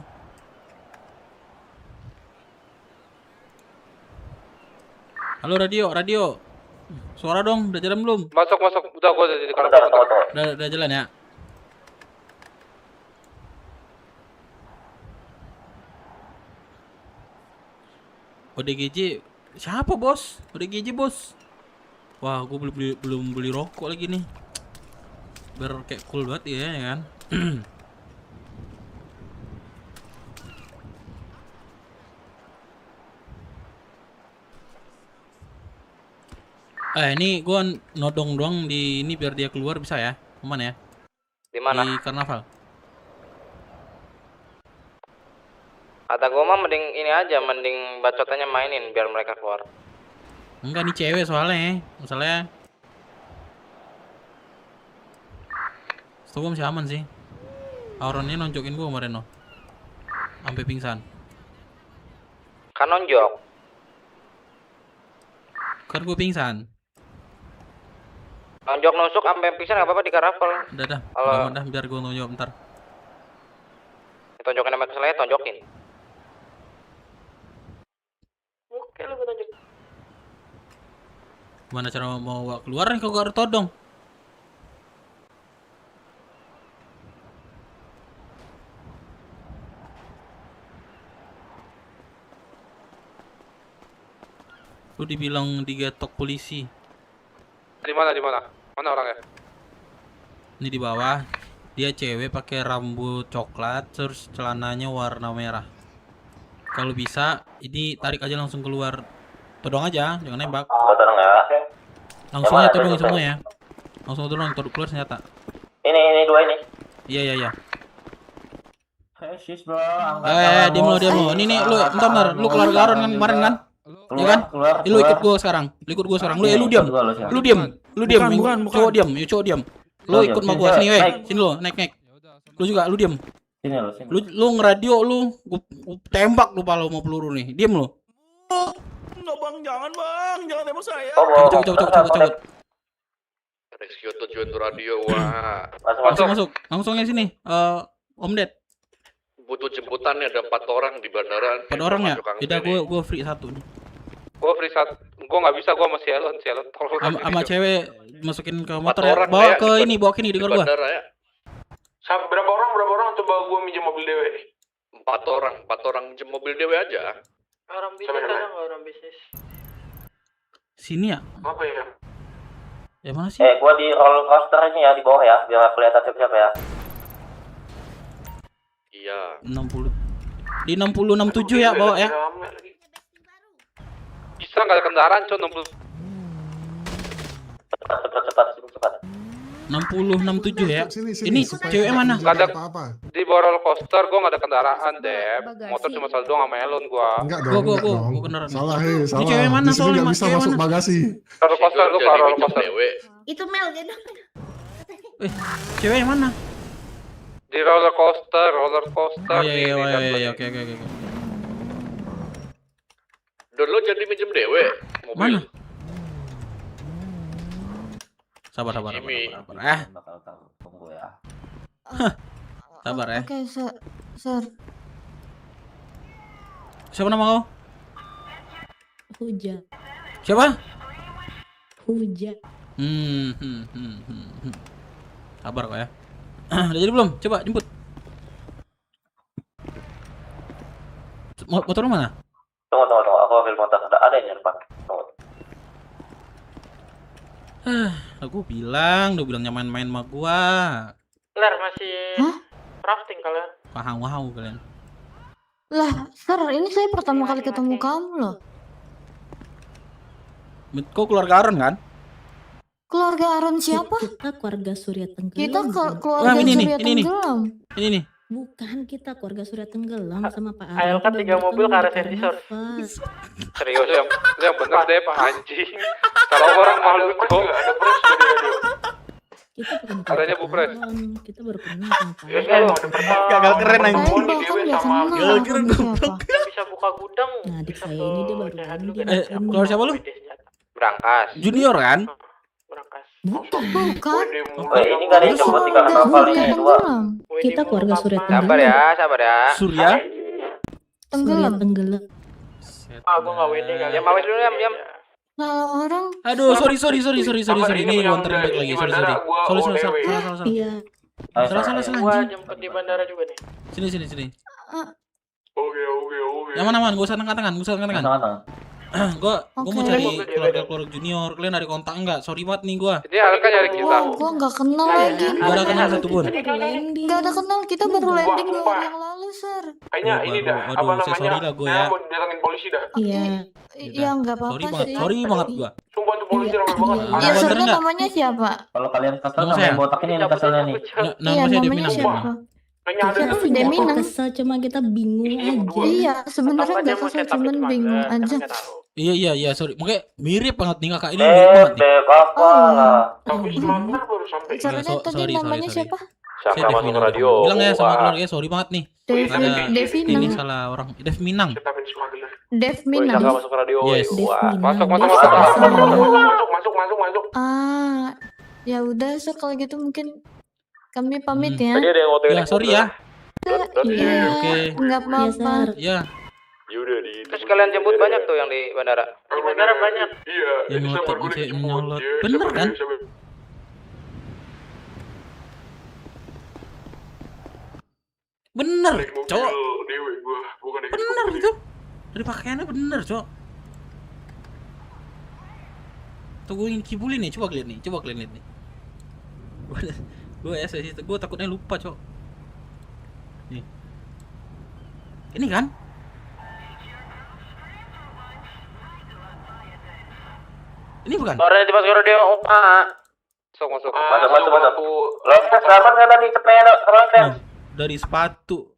Speaker 3: Halo radio. Suara dong, udah jalan belum?
Speaker 4: Masuk. Udah gua udah di karnaval.
Speaker 3: Udah jalan ya? ODGJ siapa bos? ODGJ bos. Wah, gue belum beli rokok lagi nih. Biar kayak cool banget ya kan. Ini gua nodong doang di ini biar dia keluar bisa ya? Aman ya?
Speaker 8: Di mana?
Speaker 3: Di karnaval.
Speaker 8: Kata gua mah mending ini aja, mending bacotannya mainin biar mereka keluar.
Speaker 3: Enggak, nih cewek soalnya. Masalahnya gua masih aman sih. Auronnya nonjokin gua kemarin loh. Sampai pingsan.
Speaker 8: Kan nonjok.
Speaker 3: Kan gua pingsan.
Speaker 8: Nonjok nusuk sampai pingsan enggak apa-apa di karnaval.
Speaker 3: Udah. Udah biar gua nonjok bentar.
Speaker 8: Tonjokin sama keselnya tonjokin.
Speaker 2: Oke lu gua tonjok.
Speaker 3: Gimana cara mau keluar nih kalau gua ada todong? Lu dibilang digetok polisi.
Speaker 4: Di mana? Mana orangnya?
Speaker 3: Ini di bawah. Dia cewek pakai rambut coklat terus celananya warna merah. Kalau bisa ini tarik aja langsung keluar. Todong aja, jangan nembak.
Speaker 10: Tolong ya.
Speaker 3: Langsung aja todong semua ya. Langsung todong keluar senjata.
Speaker 10: Ini dua ini.
Speaker 3: Iya.
Speaker 10: Sis bro,
Speaker 3: Diam lo. Ini nih lu bentar. Lu keluar garon kan kemarin kan? Ya kan? Lu ikut gua sekarang. Lu diam. Lu diam. Cowok diam. Lu ikut sama gua sini sini lo, naik. Lu juga lu diam.
Speaker 10: Sini.
Speaker 3: Lu ngeradio lu, gua tembak lu kalau mau peluru nih. Diam lu.
Speaker 13: Enggak bang, jangan tembak saya.
Speaker 3: Cabut.
Speaker 4: Rescue tujuan radio, wah.
Speaker 3: Masuk. Langsungnya sini. Om Ded.
Speaker 4: Butuh jemputan nih, ada 4 orang di bandara.
Speaker 3: 4 orang ya? Tidak, gua free 1 nih.
Speaker 4: Gua free 1. Gua nggak bisa, gua masih Elon tolong.
Speaker 3: Sama cewek masukin ke motor ya. Bawa ke sini dengar gua.
Speaker 2: Ya. Sampai berapa orang coba gua minjem mobil dewe.
Speaker 4: 4 orang minjem mobil dewe aja.
Speaker 2: Orang bisnis.
Speaker 3: Sini ya?
Speaker 2: Apa ya?
Speaker 3: Ya mana sih?
Speaker 10: Gua di roller coaster ini ya, di bawah ya, biar kelihatan siapa ya.
Speaker 4: Iya.
Speaker 3: 60. Di 6067 ya bawa ya.
Speaker 4: Bisa nggak ada kendaraan, Con? 60.
Speaker 10: Cepat.
Speaker 3: 6067 ya. Ini cewek mana?
Speaker 4: Nggak ada di bawah roller coaster, gua nggak ada kendaraan, Dep. Motor cuma satu doang sama Elon gua.
Speaker 6: Enggak dong.
Speaker 3: Gua beneran.
Speaker 6: Salah.
Speaker 3: Ini cewek mana soalnya?
Speaker 6: Nggak bisa masuk bagasi.
Speaker 4: Roller coaster gua ke roller coaster.
Speaker 9: Itu Mel gitu.
Speaker 3: Cewek mana?
Speaker 4: Di roller coaster.
Speaker 3: Iya, oke.
Speaker 4: Don lo jadi minjem dewe mobil.
Speaker 3: Mana? Sabar.
Speaker 10: Tunggu ya.
Speaker 3: Sabar ya.
Speaker 9: Oke, Sir.
Speaker 3: Siapa nama kau?
Speaker 9: Hujan.
Speaker 3: Siapa?
Speaker 9: Hujan.
Speaker 3: Sabar kok ya. Udah jadi belum? Coba jemput. Motor lu mana?
Speaker 10: Tunggu. Aku ambil motor. Ada yang di depan. Tunggu.
Speaker 3: Udah bilang jangan main sama gua.
Speaker 1: Ler masih crafting kalian.
Speaker 3: Wow kalian.
Speaker 9: Lah, Sir, ini saya pertama kali ketemu kamu loh.
Speaker 3: Kau keluarga Aron kan?
Speaker 9: Keluarga Aron siapa?
Speaker 15: Kita keluarga Surya Tenggelam.
Speaker 9: Kita keluarga Surya Tenggelam.
Speaker 3: Ini.
Speaker 15: Bukan, kita keluarga Surya Tenggelam sama Pak Aron.
Speaker 1: Ayo kan 3 mobil ke arah sensor.
Speaker 4: Serius yang bener deh Pak anjing. Kalau orang malu kok ada pres di radio.
Speaker 15: Kita bukan
Speaker 4: adanya Bu Pres.
Speaker 15: Kita baru kenal sama Pak.
Speaker 3: Gagal keren anjing.
Speaker 9: Gagal keren goblok.
Speaker 1: Dia bisa buka gudang.
Speaker 15: Nah, adik saya ini dia baru
Speaker 3: keluar siapa lu?
Speaker 4: Berangkas.
Speaker 3: Junior kan?
Speaker 9: Bukan.
Speaker 10: Ini nggak ada yang jemput di kapal ini 2.
Speaker 15: Kita keluarga Surya Tenggelam.
Speaker 4: Sabar ya.
Speaker 3: Surya
Speaker 9: Tenggelam.
Speaker 1: Gua nggak WD kali.
Speaker 4: Ya mawes dulu ya.
Speaker 9: Salah orang.
Speaker 3: Aduh, sorry. Ini gua anterin back lagi. Sorry. Salah.
Speaker 15: Iya.
Speaker 3: Salah.
Speaker 1: Gua jemput di bandara juga nih.
Speaker 3: Sini.
Speaker 2: Oke.
Speaker 3: Yang mana? Gua usah tangan. Gua mau cari keluarga junior. Kalian ada kontak enggak? Sorry banget nih gua.
Speaker 4: Ini Alka nyari kita.
Speaker 9: Gua nggak kenal lagi.
Speaker 3: Gak ada kenal satu pun.
Speaker 9: Nggak ada kenal. Kita baru landing 2 hari yang lalu, Sir.
Speaker 2: Kayaknya ini dah. Apa namanya?
Speaker 3: Sorry lah gua ya.
Speaker 2: Mau datangin polisi dah.
Speaker 15: Iya.
Speaker 9: Iya, nggak apa-apa sih.
Speaker 3: Sorry banget gua.
Speaker 2: Sumpah tuh polisi ramai banget.
Speaker 9: Iya, Sir, namanya siapa?
Speaker 10: Kalau kalian kesel sama botak ini keselnya nih.
Speaker 3: Nama saya
Speaker 9: namanya siapa?
Speaker 15: Kita
Speaker 9: Deminang.
Speaker 15: kesel, cuma kita bingung aja.
Speaker 9: Iya, sebenarnya nggak kesel, cuman bingung aja.
Speaker 3: Iya, sorry. Makanya mirip banget nih kakak ini, mirip banget nih.
Speaker 2: Tapi sebentar baru sampai.
Speaker 9: Caranya tadi namanya siapa?
Speaker 3: Saya Dev Radio. Bilang ya sama keluarga, sorry banget nih.
Speaker 9: Devinang.
Speaker 3: Ini salah orang. Dev Minang.
Speaker 9: Dev Minang.
Speaker 4: Masuk radio.
Speaker 3: Yes.
Speaker 4: Masuk.
Speaker 9: Ya udah, Sir, kalau gitu mungkin kami pamit ya.
Speaker 4: Tadi ada yang
Speaker 3: Ya, sorry ya.
Speaker 9: Iya.
Speaker 3: Oke.
Speaker 9: Nggak apa-apa.
Speaker 3: Ya.
Speaker 2: Yaudah di.
Speaker 8: Terus kalian jemput banyak tuh yang di bandara.
Speaker 1: Di bandara banyak.
Speaker 2: Iya.
Speaker 3: Yang nyolot. Bener kan? Bener, cowok. Bener itu. Dari pakaiannya bener, cowok. Tuh gue ingin kibulin nih, coba kalian lihat nih. Gue SS itu, gue takutnya lupa, Cok. Nih. Ini kan? Ini bukan?
Speaker 8: Orang di pas dia opa.
Speaker 4: Masuk.
Speaker 8: Selamat nggak tadi sepeda rotes.
Speaker 3: Dari sepatu.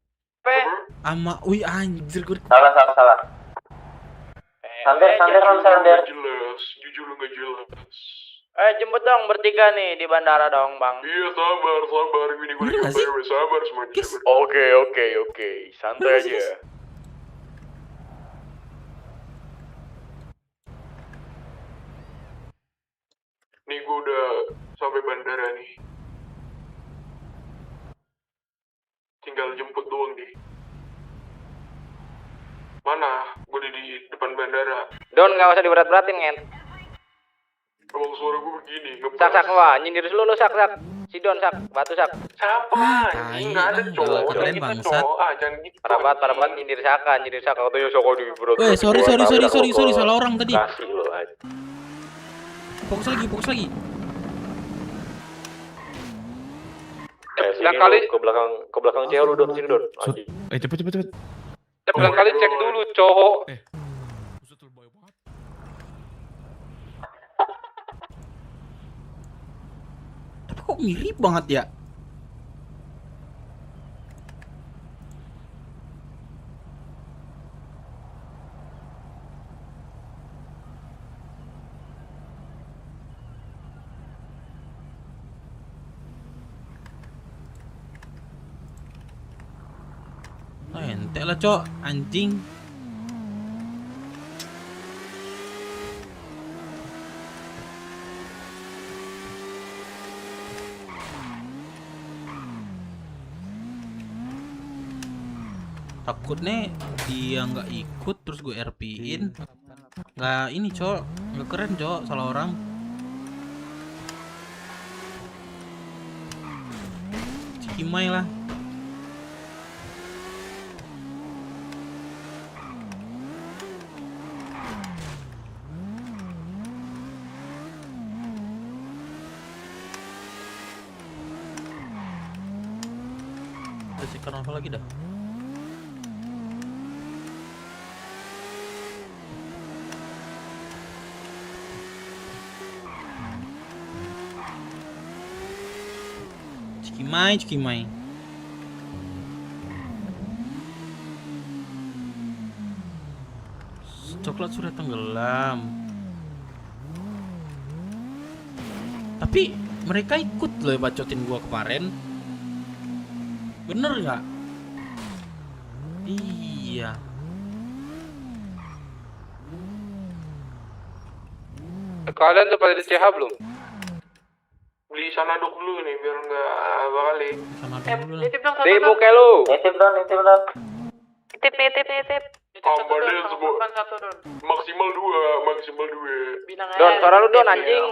Speaker 3: Ama, wih anjir gue.
Speaker 8: Salah. Sander.
Speaker 2: Jelas, jujur lu nggak jelas.
Speaker 8: Jemput dong bertiga nih di bandara dong, Bang.
Speaker 2: Iya, sabar. Ini gue di KPW, sabar semuanya.
Speaker 4: Oke. Santai aja.
Speaker 2: Nih gue udah sampai bandara nih. Tinggal jemput doang deh. Mana? Gue di depan bandara.
Speaker 8: Don, nggak usah diberat-beratin, Ngen.
Speaker 2: Emang suara gue begini.
Speaker 8: Sak, wah, nyindir lu sak. Si Don, sak, batu sak.
Speaker 2: Siapa? Nggak ada cowok.
Speaker 3: Keren bangsat.
Speaker 2: Jangan gitu.
Speaker 8: Parah banget nyindir saka. Katanya saka di berat.
Speaker 3: Weh, sorry, salah orang tadi.
Speaker 4: Kasih lo aja.
Speaker 3: Fokus lagi.
Speaker 4: Yang kali ke belakang cewek lu Don, sini Don.
Speaker 6: Cepet.
Speaker 4: Yang kali cek dulu cowok.
Speaker 3: Tapi kok mirip banget ya? Ente lah, Cok, anjing. Takutnya dia nggak ikut terus gue RP-in. Nggak ini, Cok, nggak keren, Cok, salah orang. Cikimai lah. Sekarang apa lagi dah? Cikimai. Coklat sudah tenggelam. Tapi mereka ikut loh bacotin gua kemarin. Bener nggak? Iya.
Speaker 4: Kalian udah pada di CH belum?
Speaker 2: Beli SANAK dulu nih biar nggak balik.
Speaker 8: Nitip dong. Nitip lu. Nitip dong. Nitip.
Speaker 2: Ambalnya semua. Maksimal 2.
Speaker 8: Don, suara lu Don anjing.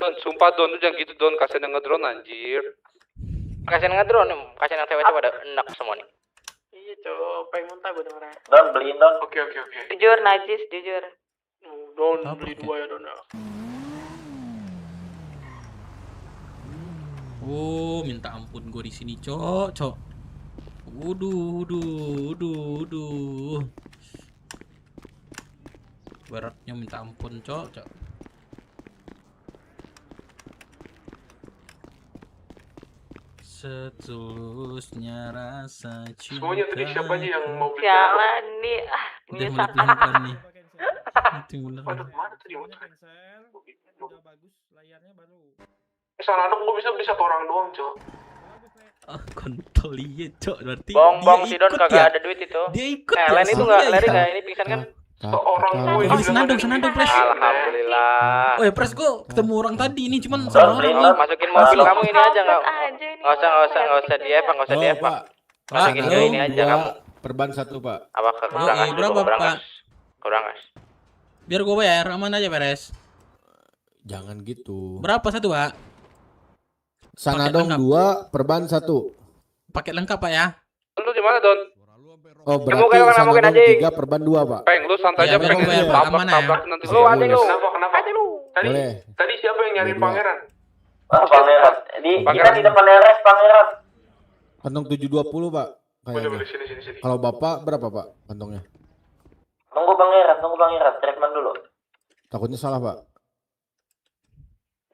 Speaker 4: Don, sumpah Don, lu jangan gitu Don, kasian yang ngedrone anjir.
Speaker 8: Kasian ngedrone nih, kasian yang cewek pada enak semua nih.
Speaker 1: Iya, Cok, pengen muntah gue dengernya.
Speaker 8: Don, beliin Don.
Speaker 2: Oke.
Speaker 14: Jujur, najis, jujur.
Speaker 1: Don, beli 2 ya, Don.
Speaker 3: Oh, minta ampun gue di sini, Cok. Waduh. Beratnya minta ampun, Cok. Setulusnya rasa cinta.
Speaker 2: Semuanya tadi siapa aja yang mau beli?
Speaker 14: Jalan nih,
Speaker 3: Udah
Speaker 14: ini
Speaker 3: mulai pelan-pelan nih. Itu bener.
Speaker 2: Mana tadi motor?
Speaker 13: Udah bagus layarnya baru.
Speaker 2: SANAK gue bisa beli 1 orang doang, Cok.
Speaker 3: Kontol iya, Cok. Berarti
Speaker 8: Bong, si Don kagak
Speaker 3: ya?
Speaker 8: ada duit itu.
Speaker 3: Dia ikut ya?
Speaker 8: Len itu lari nggak? Ini pingsan kan?
Speaker 2: Seorang gue
Speaker 3: Oh, senandung, Pres.
Speaker 8: Alhamdulillah.
Speaker 3: Oh ya, Pres, gue ketemu orang tadi ini cuman sama orang nih.
Speaker 8: Masukin mobil kamu ini aja nggak usah di Epak, nggak usah di Epak. Masukin ke ini aja kamu.
Speaker 6: Perban 1, Pak.
Speaker 8: Apa kekurangan?
Speaker 3: Berapa, Pak?
Speaker 8: Kurangan.
Speaker 3: Biar gue bayar, aman aja, Pres.
Speaker 6: Jangan gitu.
Speaker 3: Berapa satu, Pak?
Speaker 6: Sanadong 2, perban 1.
Speaker 3: Paket lengkap, Pak ya?
Speaker 4: Lu di mana Don?
Speaker 6: Oh, berarti Sanadong 3, perban 2, Pak.
Speaker 4: Peng, lu santai aja, Peng. Tabrak nanti.
Speaker 8: Lu ada lu.
Speaker 2: Kenapa?
Speaker 6: Boleh.
Speaker 2: Tadi siapa yang nyari pangeran?
Speaker 10: Pangeran. Kita di depan RS Pangeran.
Speaker 6: Kantong 720 Pak.
Speaker 2: Boleh
Speaker 6: Kayaknya.
Speaker 2: sini.
Speaker 6: Kalau Bapak berapa Pak kantongnya?
Speaker 10: Tunggu Pangeran, treatment dulu.
Speaker 6: Takutnya salah Pak.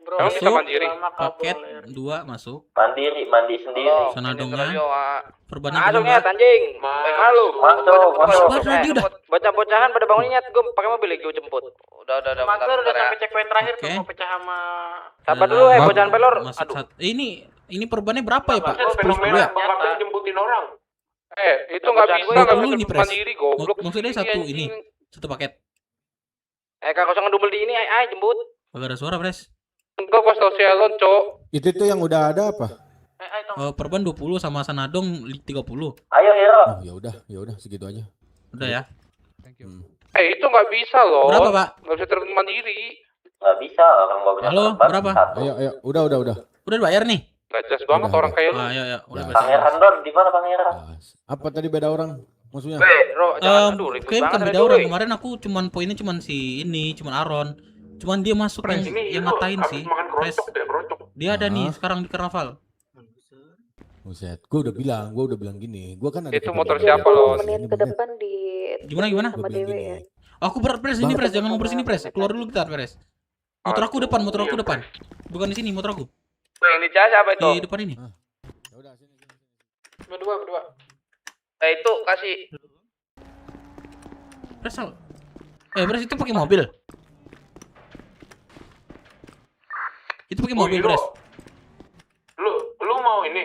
Speaker 4: Emang bisa mandiri?
Speaker 3: Paket 2 masuk.
Speaker 10: Mandi sendiri.
Speaker 3: Sanadongnya. Perbannya
Speaker 8: Masuk
Speaker 3: belum, Pak.
Speaker 8: nyet anjing. Malu.
Speaker 10: Masuk.
Speaker 3: Tadi udah.
Speaker 8: Bocah-bocahan pada bangun nyet, gue pakai mobil lagi gue jemput. Udah.
Speaker 7: Matur udah sampai checkpoint terakhir
Speaker 3: Oke.
Speaker 7: tuh mau pecah sama
Speaker 8: Sabar dulu bocahan pelor.
Speaker 3: Masuk
Speaker 8: Aduh.
Speaker 3: Ini perbannya berapa ya Pak? 10 ya?
Speaker 2: Bapak jemputin orang.
Speaker 4: Itu nggak bisa, nggak
Speaker 3: 20
Speaker 4: bisa
Speaker 3: ini pres.
Speaker 4: mandiri goblok.
Speaker 3: Maksudnya satu ini, satu paket.
Speaker 8: K0 double di ini, ay jemput.
Speaker 3: Agak ada suara pres.
Speaker 4: Enggak, gua tahu si Elon, Cok.
Speaker 6: Itu tuh yang udah ada apa?
Speaker 3: Perban 20 sama Sanadong 30.
Speaker 10: Ayo Hero.
Speaker 6: Oh, ya udah segitu aja.
Speaker 3: Udah ya.
Speaker 4: Itu nggak bisa loh.
Speaker 3: Berapa, Pak?
Speaker 4: Nggak bisa treatment mandiri.
Speaker 10: Nggak bisa orang nggak punya
Speaker 3: Halo,
Speaker 10: tempat.
Speaker 3: berapa?
Speaker 6: Ayo, udah.
Speaker 3: Udah dibayar nih.
Speaker 4: Nggak jelas banget orang kayak lu.
Speaker 3: Ayo, udah
Speaker 10: Pangeran Don, di mana Pangeran?
Speaker 6: Apa tadi beda orang? Maksudnya?
Speaker 3: Kayaknya bukan beda orang. Kemarin aku poinnya cuman si ini, cuman Aron. Cuman dia masuk yang ngatain sih. Pres. Dia ada nih sekarang di karnaval.
Speaker 6: Buset, gue udah bilang gini. Gue kan ada
Speaker 4: Itu motor siapa lo?
Speaker 14: Menit ke depan di
Speaker 3: Gimana?
Speaker 14: sama Dewi ya.
Speaker 3: Aku berat pres ini pres, jangan ngobrol sini pres. Keluar dulu kita pres. Motor aku depan. Bukan di sini motor aku.
Speaker 8: Yang di cas apa itu?
Speaker 3: Di depan ini.
Speaker 8: Berdua. Itu kasih.
Speaker 3: Pres. Pres itu pakai mobil. Itu pakai mobil pres.